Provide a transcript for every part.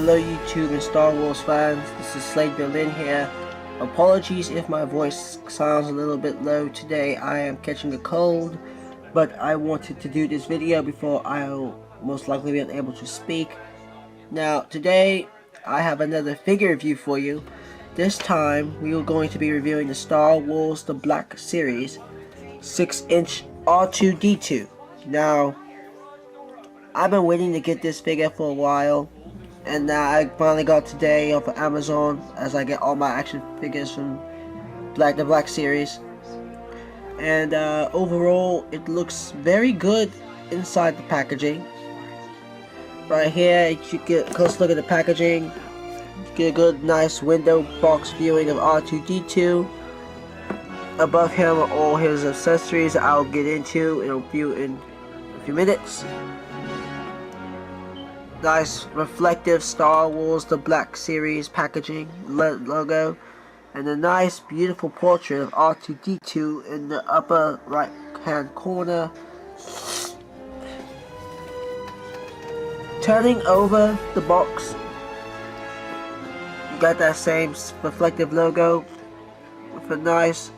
Hello YouTube and Star Wars fans, this is Slade Berlin here. Apologies if my voice sounds a little bit low today. I am catching a cold, but I wanted to do this video before I'll most likely be able to speak. Now today I have another figure review for you. This time we are going to be reviewing the Star Wars The Black Series 6-inch R2D2. Now I've been waiting to get this figure for a while, and now I finally got today off of Amazon, as I get all my action figures from the Black Series. And overall, it looks very good inside the packaging. Right here, you get a close look at the packaging. You get a good, nice window box viewing of R2D2. Above him are all his accessories that I'll get into in a few minutes. Nice reflective Star Wars The Black Series packaging logo, and a nice beautiful portrait of R2D2 in the upper right hand corner. Turning over the box, you got that same reflective logo with a nice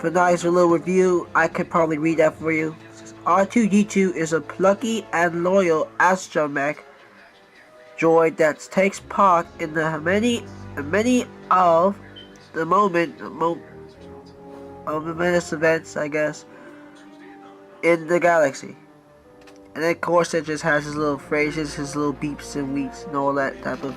little review. I could probably read that for you. R2D2 is a plucky and loyal Astromech droid that takes part in the many of the momentous events, I guess, in the galaxy. And then of course it just has his little phrases, his little beeps and weeps and all that type of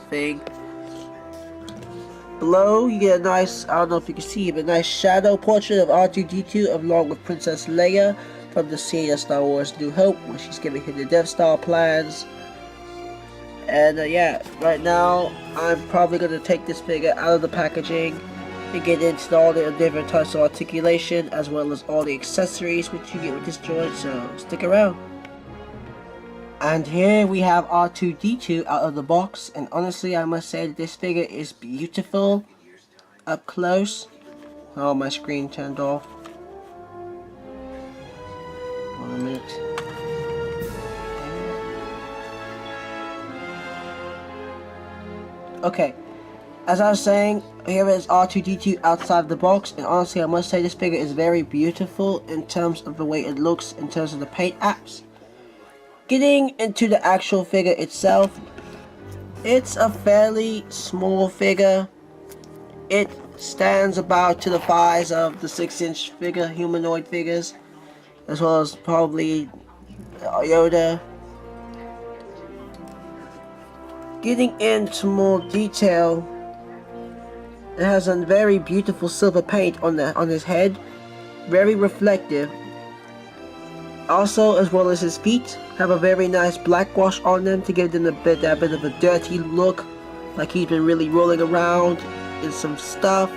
thing. Below you get a nice, I don't know if you can see, but a nice shadow portrait of R2D2 along with Princess Leia from the scene of Star Wars New Hope when she's giving him the Death Star plans. And yeah, right now I'm probably going to take this figure out of the packaging and get into all the different types of articulation as well as all the accessories which you get with this droid, so stick around. And here we have R2D2 out of the box, and honestly I must say that this figure is beautiful up close. Oh, my screen turned off. 1 minute. Okay, as I was saying, here is R2D2 outside the box, and honestly I must say this figure is very beautiful in terms of the way it looks, in terms of the paint apps. Getting into the actual figure itself, it's a fairly small figure. It stands about to the size of the 6-inch figure, humanoid figures, as well as probably Yoda. Getting into more detail, it has a very beautiful silver paint on his head, very reflective. Also, as well as his feet, have a very nice black wash on them to give them that bit of a dirty look, like he's been really rolling around in some stuff.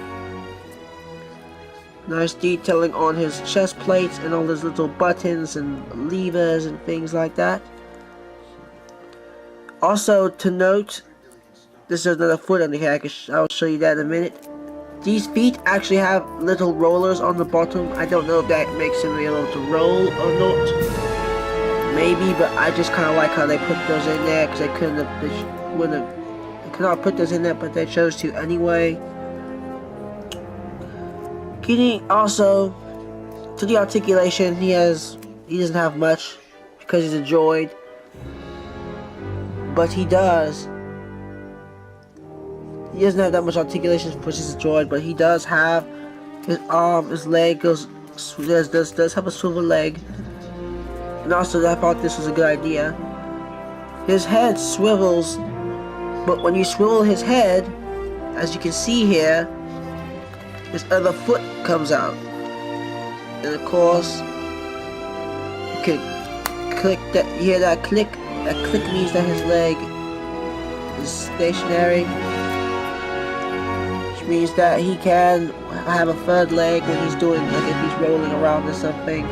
Nice detailing on his chest plates and all his little buttons and levers and things like that. Also to note, this is another foot under here. I'll show you that in a minute. These feet actually have little rollers on the bottom. I don't know if that makes him be able to roll or not. Maybe, but I just kind of like how they put those in there, because they could not put those in there, but they chose to anyway. Getting also to the articulation, he doesn't have much because he's a droid, but he does. He doesn't have that much articulation because he's a droid, but he does have his arm, his leg does have a swivel leg, and also I thought this was a good idea. His head swivels, but when you swivel his head, as you can see here, his other foot comes out, and of course you can click that. You hear that click? That click means that his leg is stationary, which means that he can have a third leg when he's doing, like if he's rolling around or something.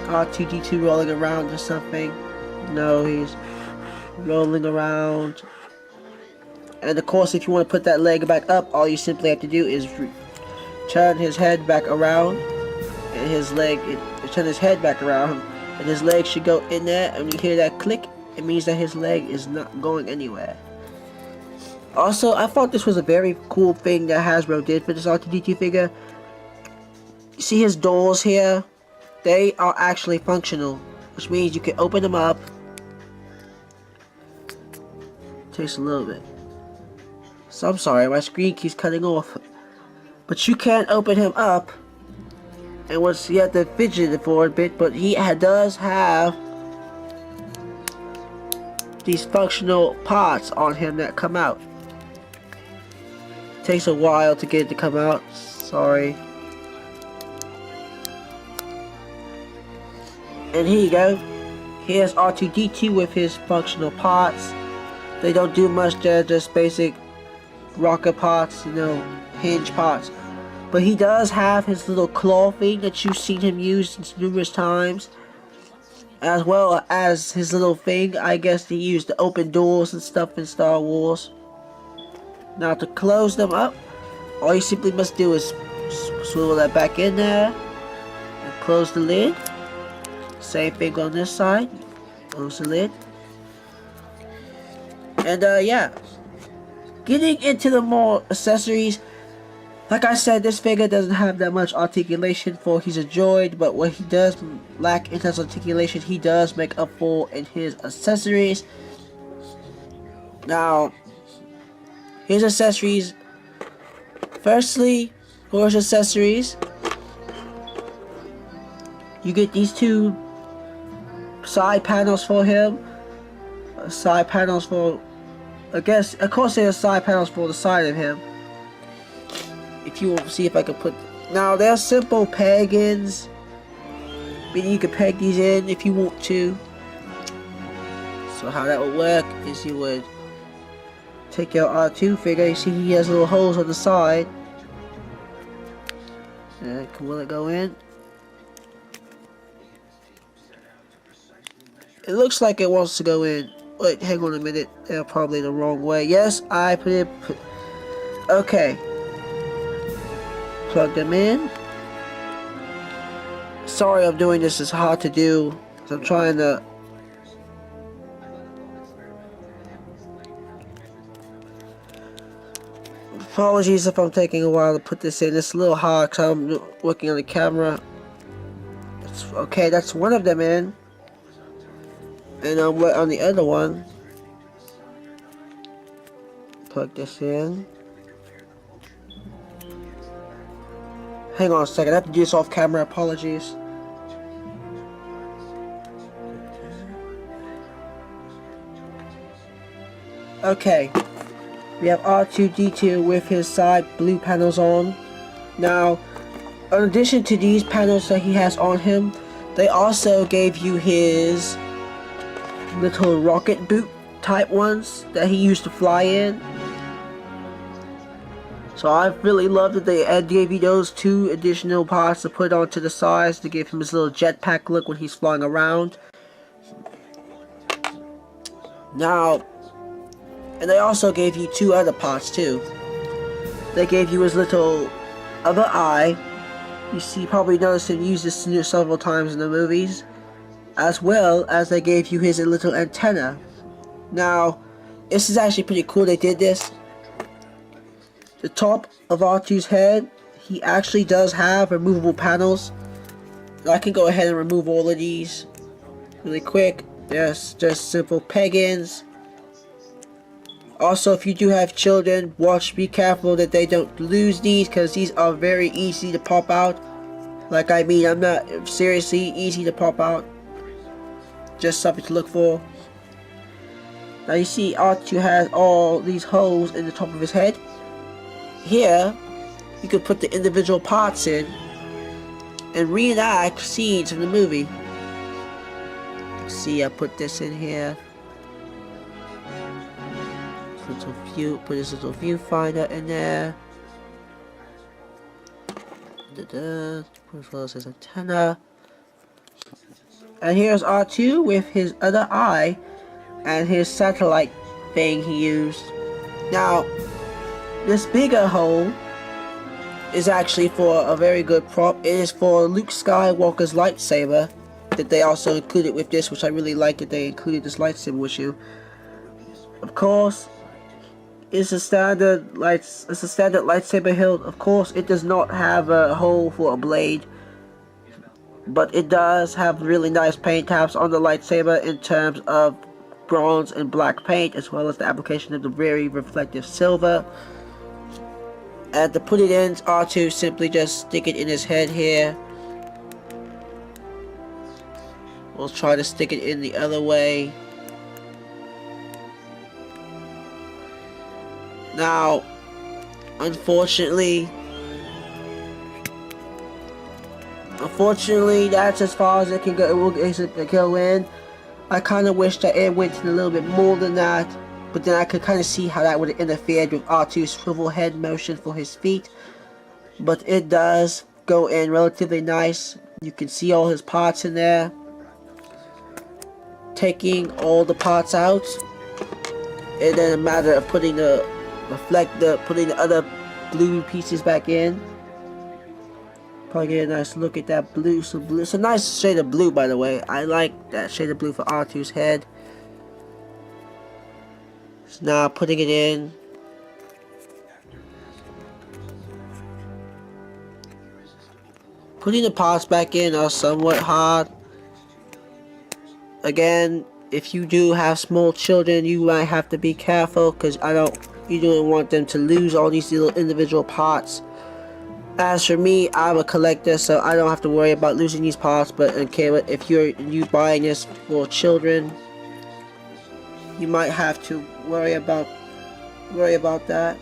R2D2 rolling around or something. No, he's rolling around. And of course, if you want to put that leg back up, all you simply have to do is turn his head back around, and his leg, turn his head back around, and his leg should go in there, and you hear that click, it means that his leg is not going anywhere. Also, I thought this was a very cool thing that Hasbro did for this R2D2 figure. You see his doors here? They are actually functional, which means you can open them up. Takes a little bit. So I'm sorry, my screen keeps cutting off. But you can open him up. And once you have to fidget it for a bit, but he does have these functional parts on him that come out. Takes a while to get it to come out. Sorry. And here you go. Here's R2D2 with his functional parts. They don't do much, they're just basic rocket parts, you know, hinge parts. But he does have his little claw thing that you've seen him use numerous times. As well as his little thing, I guess, he used to open doors and stuff in Star Wars. Now to close them up, all you simply must do is swivel that back in there. And close the lid. Same thing on this side. Close the lid. And yeah. Getting into the more accessories. Like I said, this figure doesn't have that much articulation for he's a droid, but what he does lack in terms of articulation, he does make up for in his accessories. Now, his accessories. Firstly, for his accessories, you get these two side panels for him. Side panels for, of course there's side panels for the side of him. If you will see if I can put, now they're simple peg-ins, meaning you can peg these in if you want to. So how that would work is you would take your R2 figure, you see he has little holes on the side. And will it go in? It looks like it wants to go in. Wait, hang on a minute. They're probably the wrong way. Yes, I put it. Okay. Plug them in. Sorry I'm doing this. It's hard to do. I'm trying to. Apologies if I'm taking a while to put this in. It's a little hard because I'm working on the camera. Okay, that's one of them in. And I'm on the other one. Plug this in. Hang on a second, I have to do this off camera, apologies. Okay, we have R2D2 with his side blue panels on. Now, in addition to these panels that he has on him, they also gave you his little rocket boot type ones that he used to fly in. So I really love that they gave you those two additional parts to put onto the sides to give him his little jetpack look when he's flying around. Now, and they also gave you two other parts too. They gave you his little other eye. You see, probably noticed him use this several times in the movies. As well as they gave you his little antenna. Now, this is actually pretty cool they did this. The top of R2's head, he actually does have removable panels. I can go ahead and remove all of these really quick. Yes, just simple peg-ins. Also, if you do have children, be careful that they don't lose these, because these are very easy to pop out. Like I mean, I'm not seriously easy to pop out. Just something to look for. Now you see R2 has all these holes in the top of his head. Here, you could put the individual parts in and reenact scenes from the movie. See, I put this in here. Put this little viewfinder in there. As well as his antenna. And here's R2 with his other eye and his satellite thing he used. Now, this bigger hole is actually for a very good prop. It is for Luke Skywalker's lightsaber. that they also included with this, which I really like that they included this lightsaber with you. Of course, it's a standard lightsaber hilt. Of course, it does not have a hole for a blade, but it does have really nice paint tabs on the lightsaber in terms of bronze and black paint, as well as the application of the very reflective silver. And to put it in, R2 simply just stick it in his head here. We'll try to stick it in the other way. Now, unfortunately, that's as far as it can go. It will go in. I kind of wish that it went in a little bit more than that, but then I could kind of see how that would have interfered with R2's swivel head motion for his feet. But it does go in relatively nice. You can see all his parts in there. Taking all the parts out, and then a matter of putting the other blue pieces back in. Probably get a nice look at that blue. It's a nice shade of blue, by the way. I like that shade of blue for R2's head. So now putting it in. Putting the parts back in are somewhat hard. Again, if you do have small children, you might have to be careful, because you don't want them to lose all these little individual parts. As for me, I'm a collector, so I don't have to worry about losing these parts. But okay, if you buying this for children, you might have to worry about that.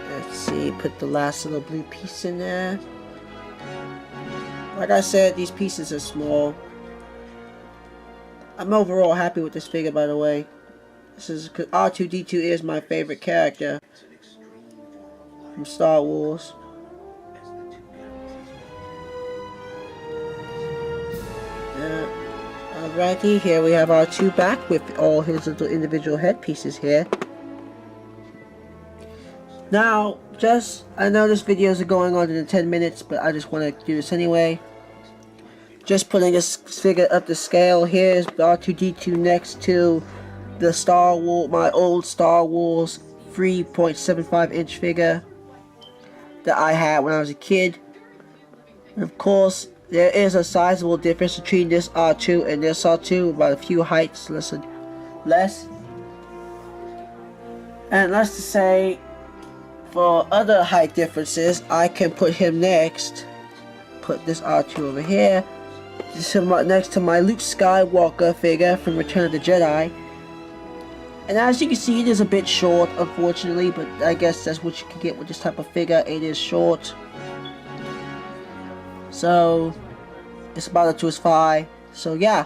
Let's see, put the last little blue piece in there. Like I said, these pieces are small. I'm overall happy with this figure, by the way. This is because R2D2 is my favorite character from Star Wars. Alrighty, here we have R2 back with all his little individual headpieces here. Now, I know this videos are going on in 10 minutes, but I just want to do this anyway. Just putting this figure up to scale. Here's R2D2 next to the my old Star Wars 3.75-inch figure that I had when I was a kid. And of course, there is a sizable difference between this R2 and this R2, about a few heights less. And let's just say, for other height differences, I can put him next. Put this R2 over here. This is next to my Luke Skywalker figure from Return of the Jedi. And as you can see, it is a bit short, unfortunately, but I guess that's what you can get with this type of figure. It is short. So, it's about to his thigh. So yeah,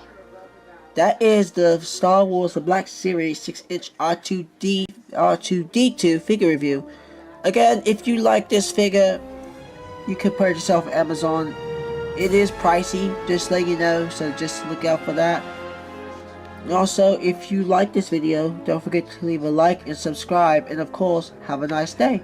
that is the Star Wars The Black Series 6-inch R2D2 figure review. Again, if you like this figure, you can purchase yourself on Amazon. It is pricey, just let you know, so just look out for that. And also, if you like this video, don't forget to leave a like and subscribe, and of course, have a nice day.